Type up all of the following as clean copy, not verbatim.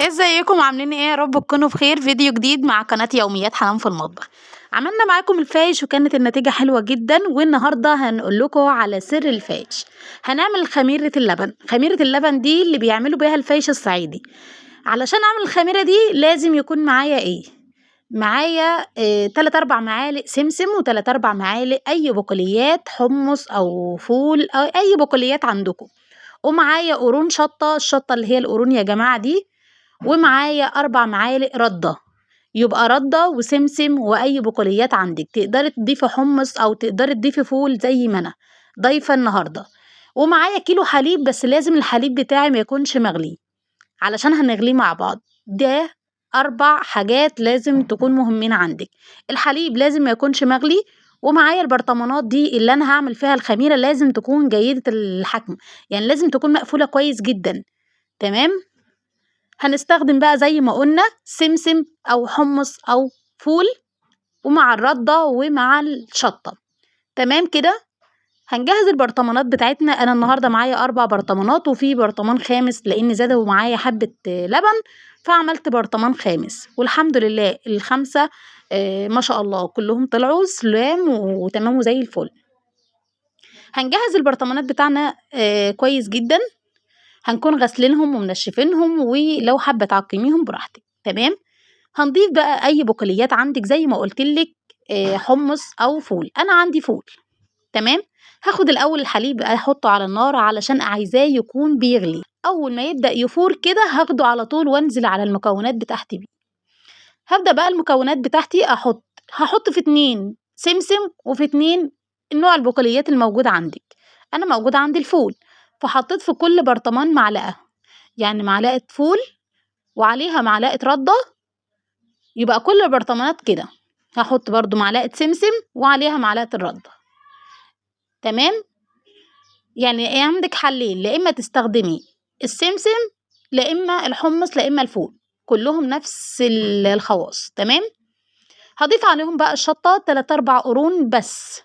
ازيكم عاملين ايه؟ يا رب تكونوا بخير. فيديو جديد مع قناة يوميات حنان في المطبخ. عملنا معاكم الفايش وكانت النتيجة حلوة جدا، والنهاردة هنقول لكم على سر الفايش. هنعمل خميرة اللبن. خميرة اللبن دي اللي بيعملوا بيها الفايش الصعيدي. علشان اعمل الخميرة دي لازم يكون معايا ايه؟ معايا 3-4 معالق سمسم و3-4 معالق اي بقوليات حمص او فول او اي بقوليات عندكم، ومعايا قرون شطة، الشطة اللي هي القرون يا جماعة دي، ومعايا 4 معالق ردة. يبقى ردة وسمسم وأي بقوليات عندك، تقدري تضيفي حمص أو تقدري تضيفي فول زي ما أنا ضايفة النهاردة. ومعايا كيلو حليب، بس لازم الحليب بتاعي ما يكونش مغلي علشان هنغليه مع بعض. ده 4 حاجات لازم تكون مهمين عندك. الحليب لازم ما يكونش مغلي، ومعايا البرطمانات دي اللي أنا هعمل فيها الخميرة لازم تكون جيدة الحجم، يعني لازم تكون مقفولة كويس جدا. تمام. هنستخدم بقى زي ما قلنا سمسم او حمص او فول، ومع الردة ومع الشطة. تمام كده. هنجهز البرطمانات بتاعتنا. انا النهاردة معايا 4 برطمانات وفي برطمان خامس لان زادوا معايا حبة لبن، فعملت برطمان خامس والحمد لله ال5 ما شاء الله كلهم طلعوا سلام وتمام وزي الفل. هنجهز البرطمانات بتاعنا كويس جدا، هنكون غسلينهم ومنشفينهم، ولو حابة تعقميهم براحتك. تمام. هنضيف بقى اي بقوليات عندك زي ما قلتلك، حمص او فول. انا عندي فول. تمام. هاخد الاول الحليب احطه على النار علشان عايزاه يكون بيغلي. اول ما يبدأ يفور كده هاخده على طول وانزل على المكونات بتاعتي بيه. هبدأ بقى المكونات بتاعتي هحط في 2 سمسم وفي 2 نوع البقوليات الموجود عندك. انا موجود عندي الفول، فحطيت في كل برطمان معلقة، يعني معلقة فول وعليها معلقة ردة، يبقى كل البرطمانات كده. هحط برضو معلقة سمسم وعليها معلقة الردة. تمام. يعني عندك حلين، لا اما تستخدمي السمسم لا اما الحمص لا اما الفول، كلهم نفس الخواص. تمام. هضيف عليهم بقى الشطة 3-4 قرون بس.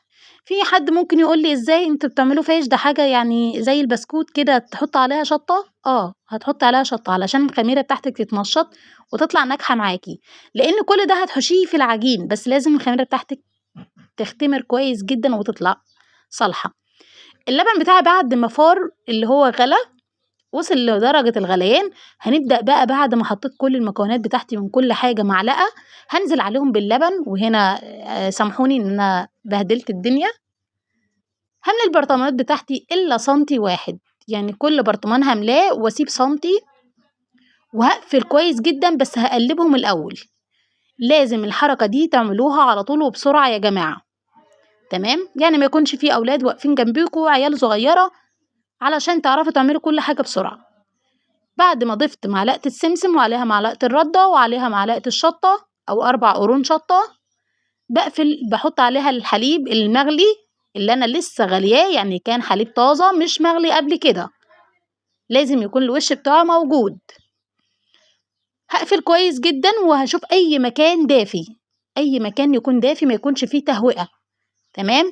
في حد ممكن يقول لي ازاي انتوا بتعملوا فايش؟ ده حاجة يعني زي البسكوت كده تحط عليها شطة. هتحط عليها شطة علشان الخميرة بتاعتك تتنشط وتطلع ناجحة معاكي، لان كل ده هتحشيه في العجين، بس لازم الخميرة بتاعتك تختمر كويس جدا وتطلع صالحة. اللبن بتاعي بعد ما فار اللي هو غلى وصل لدرجة الغليان، هنبدأ بقى بعد ما حطيت كل المكونات بتاعتي من كل حاجة معلقة هنزل عليهم باللبن. وهنا سامحوني ان انا بهدلت الدنيا. هملي البرطمانات بتاعتي الا سنتي واحد، يعني كل برطمان هملاه واسيب سنتي، وهقفل كويس جدا بس هقلبهم الاول. لازم الحركة دي تعملوها على طول وبسرعة يا جماعة. تمام. يعني ما يكونش في اولاد واقفين جنبيكوا عيال صغيرة علشان تعرفوا تعملوا كل حاجة بسرعة. بعد ما ضفت معلقة السمسم وعليها معلقة الردة وعليها معلقة الشطة أو 4 قرون شطة، بحط عليها الحليب المغلي اللي أنا لسه غلياه، يعني كان حليب طازة مش مغلي قبل كده، لازم يكون الوش بتاعه موجود. هقفل كويس جدا وهشوف أي مكان دافي، أي مكان يكون دافي ما يكونش فيه تهوئة. تمام.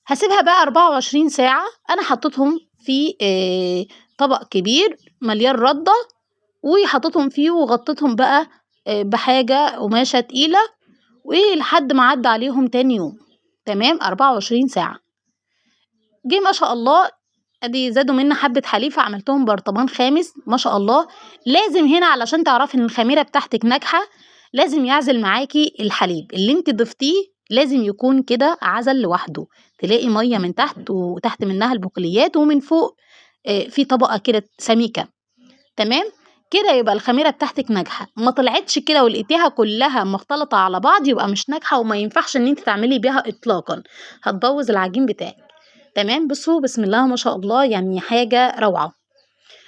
هسيبها بقى 24 ساعة. أنا حطيتهم في طبق كبير مليان ردة وحطيتهم فيه وغطيتهم بقى بحاجة قماشة تقيلة، ولحد ما عدى عليهم تاني يوم. تمام. 24 ساعة جه ما شاء الله. ادي زادوا منا حبة حليب فعملتهم برطمان خامس ما شاء الله. لازم هنا علشان تعرفي ان الخميرة بتاعتك ناجحة لازم يعزل معاكي الحليب اللي انت ضفتيه، لازم يكون كده عزل لوحده. تلاقي مية من تحت وتحت منها البقوليات ومن فوق في طبقة كده سميكة. تمام كده يبقى الخميرة بتاعتك ناجحة. ما طلعتش كده ولقيتيها كلها مختلطة على بعض يبقى مش ناجحة وما ينفعش ان انت تعملي بيها اطلاقا، هتبوظ العجين بتاعك. تمام. بصوا بسم الله ما شاء الله، يعني حاجة روعة.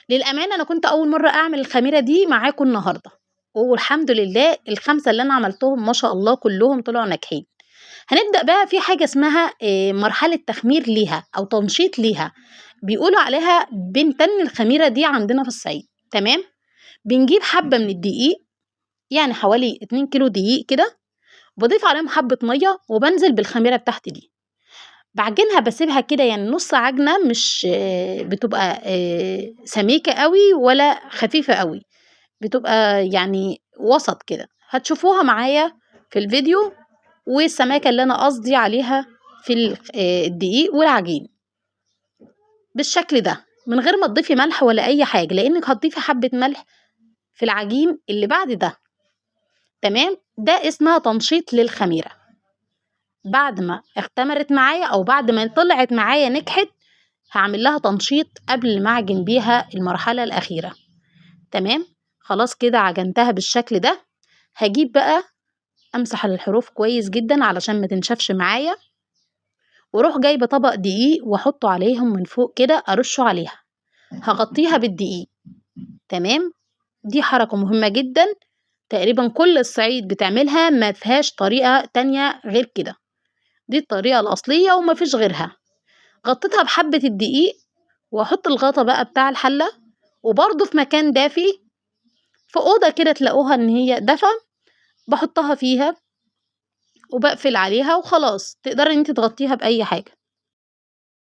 للأمانة أنا كنت أول مرة أعمل الخميرة دي معاكم النهاردة، والحمد لله ال5 اللي أنا عملتهم ما شاء الله كلهم طلعوا ناجحين. هنبدأ بقى في حاجة اسمها مرحلة تخمير ليها أو تنشيط ليها، بيقولوا عليها بنتن الخميرة دي عندنا في الصعيد. تمام. بنجيب حبة من الدقيق، يعني حوالي 2 كيلو دقيق كده، وبضيف عليهم حبة مية وبنزل بالخميرة بتاعتي دي. بعجنها باسيبها كده يعني نُص عجنة مش بتبقى سميكة أوي ولا خفيفة أوي، بتبقى يعني وسط كده، هتشوفوها معايا في الفيديو والسماكة اللي أنا قصدي عليها في الدقيق والعجين، بالشكل ده، من غير ما تضيفي ملح ولا أي حاجة، لإنِّك هتضيفي حبة ملح في العجين اللي بعد ده، تمام، ده اسمها تنشيط للخميرة. بعد ما اختمرت معايا أو بعد ما طلعت معايا نجحت، هاعمل لها تنشيط قبل ما أعجن بيها المرحلة الأخيرة، تمام، خلاص كده عجنتها بالشكل ده، هاجيب بقى أمسح الحروف كويس جدًا علشان ما تنشفش معايا، وأروح جايبة طبق دقيق وأحطه عليهم من فوق كده أرشه عليها، هاغطيها بالدقيق، تمام، دي حركة مهمة جدًا، تقريبًا كل الصعيد بتعملها ما فيهاش طريقة تانية غير كده، دي الطريقة الأصلية وما فيش غيرها. غطيتها بحبة الدقيق وأحط الغطا بقى بتاع الحلة، وبرضه في مكان دافي، في أوضة كده تلاقوها إن هي دفا، باحطها فيها وباقفل عليها وخلاص، تقدري إن أنتِ تغطيها بأي حاجة.